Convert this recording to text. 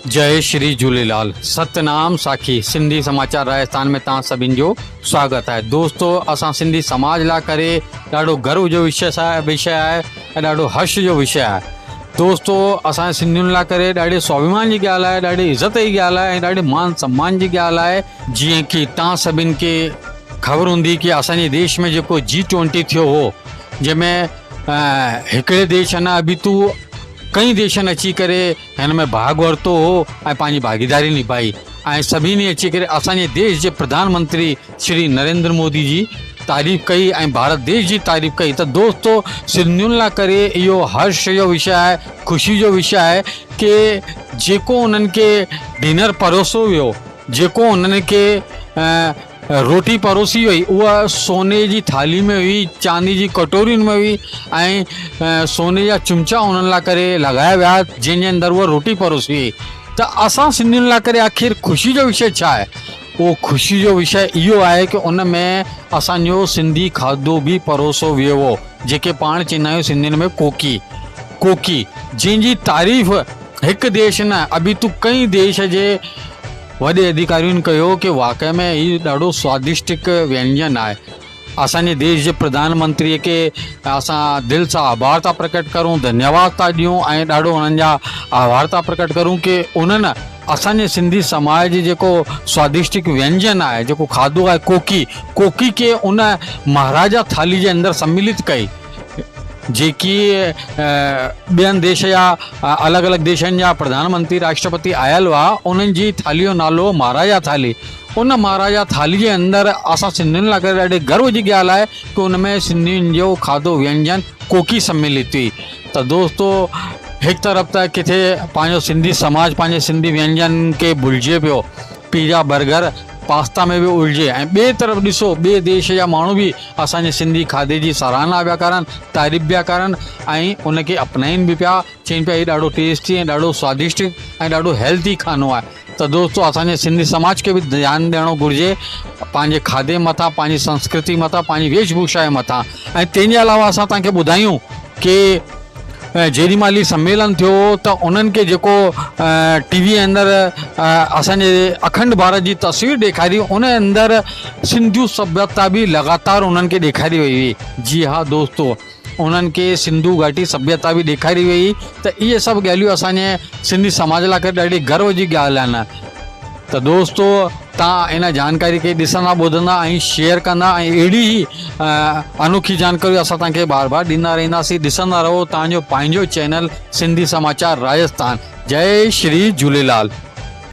जय श्री झूलेलाल। सतनाम साखी। सिंधी समाचार राजस्थान में तव्हां सभिनि जो स्वागत है। दोस्तों, असां सिंधी समाज लाइ करे ॾाढो गर्व जो विषय आहे ऐं ॾाढो हर्ष जो विषय आहे। दोस्तों, असांजे सिंधियुनि लाइ करे ॾाढे स्वाभिमान जी ॻाल्हि आहे, ॾाढी इज़त जी ॻाल्हि आहे ऐं ॾाढे मान सम्मान जी ॻाल्हि आहे। जीअं कि तव्हां सभिनि खे ख़बर हूंदी कि असांजे देश में जेको G20 थियो हो, जंहिंमें हिकिड़े देश न अबितू कई देशनि अची करे हिन में भाग वरितो हो ऐं पंहिंजी भागीदारी निभाई ऐं सभिनी अची करे असांजे देश जे प्रधानमंत्री श्री नरेंद्र मोदी जी तारीफ़ कई ऐं भारत देश जी तारीफ़ कई। त दोस्तों, सिंधियुनि लाइ करे इहो हर्ष जो विषय आहे, ख़ुशी जो विषय आहे कि जेको उन्हनि खे डिनर परोसो वियो, जेको उन्हनि खे रोटी परोसी वई, उहा सोने जी थाली में हुई, चांदी जी कटोरियुनि में हुई ऐं सोने जा चुमचा उन्हनि लाइ करे लॻाया विया जंहिंजे अंदरि उहा रोटी परोसी वई। त असां सिंधियुनि लाइ करे आख़िर ख़ुशी जो विषय छा आहे? उहो ख़ुशी जो विषय इहो आहे कि उन में असांजो सिंधी खाधो बि परोसो वियो हो, जेके पाण चवंदा आहियूं सिंधियुनि में कोकी, जंहिंजी तारीफ़ हिकु देश न अबितू कई देश जे वॾे अधिकारियुनि कयो कि वाक़ई में हीउ ॾाढो स्वादिष्ट व्यंजन आहे। असांजे देश जे प्रधानमंत्रीअ खे असां दिलि सां आभार था प्रकट करूं, धन्यवाद था ॾियूं ऐं ॾाढो उन्हनि जा आभार था प्रकट करूं कि उन्हनि असांजे सिंधी समाज जी जेको स्वादिष्ट व्यंजन आहे, जेको खाधो आहे कोकी खे उन महाराजा थाली जे अंदरि सम्मिलित कई, जेकी ॿियनि देश जा अलॻि अलॻि देशनि जा प्रधानमंत्री राष्ट्रपति आयल हुआ, उन्हनि जी थाली जो नालो महाराजा थाली। उन महाराजा थाली जे अंदरि असां सिंधियुनि लाइ करे ॾाढे गर्व जी ॻाल्हि आहे कि उन में सिंधियुनि जो खाधो व्यंजन कोकी सम्मिलित हुई। त दोस्तों, हिकु तरफ़ त किथे पंहिंजो सिंधी समाज पंहिंजे सिंधी व्यंजन खे भुलिजे पियो, पिज़्ज़ा बर्गर पास्ता में बि उलझे, ऐं ॿिए तरफ़ ॾिसो ॿिए देश जा माण्हू बि असांजे सिंधी खाधे जी सराहना पिया करनि, तारीफ़ पिया करनि ऐं उनखे अपनाइनि बि पिया, चवनि पिया हीउ ॾाढो टेस्टी ऐं ॾाढो स्वादिष्ट ऐं ॾाढो हेल्दी खानो आहे। त दोस्तों, असांजे सिंधी समाज खे बि ध्यानु ॾियणो घुरिजे पंहिंजे खाधे मथां, पंहिंजी संस्कृति मथां, पंहिंजी वेशभूषा जे मथां। ऐं तंहिंजे अलावा असां तव्हांखे ॿुधायूं कि जेॾी महिल ही सम्मेलन थियो त उन्हनि खे जेको टीवी अंदरि असांजे अखंड भारत जी तस्वीर ॾेखारी, उन अंदरि सिंधू सभ्यता बि लगातार उन्हनि खे ॾेखारी वई हुई। जी हा दोस्तों, उन्हनि खे सिंधू घाटी सभ्यता बि ॾेखारी वई। त इहे सभु ॻाल्हियूं असांजे सिंधी समाज लाइ करे ॾाढी गर्व जी ॻाल्हि आहे न। त दोस्तों, तव्हां इन जानकारी खे ॾिसंदा, ॿुधंदा ऐं शेयर कंदा ऐं अहिड़ी ई अनोखी जानकारी असां तव्हांखे बार बार ॾींदा रहंदासीं। ॾिसंदा रहो तव्हांजो पंहिंजो चैनल सिंधी समाचार राजस्थान। जय श्री झूलेलाल।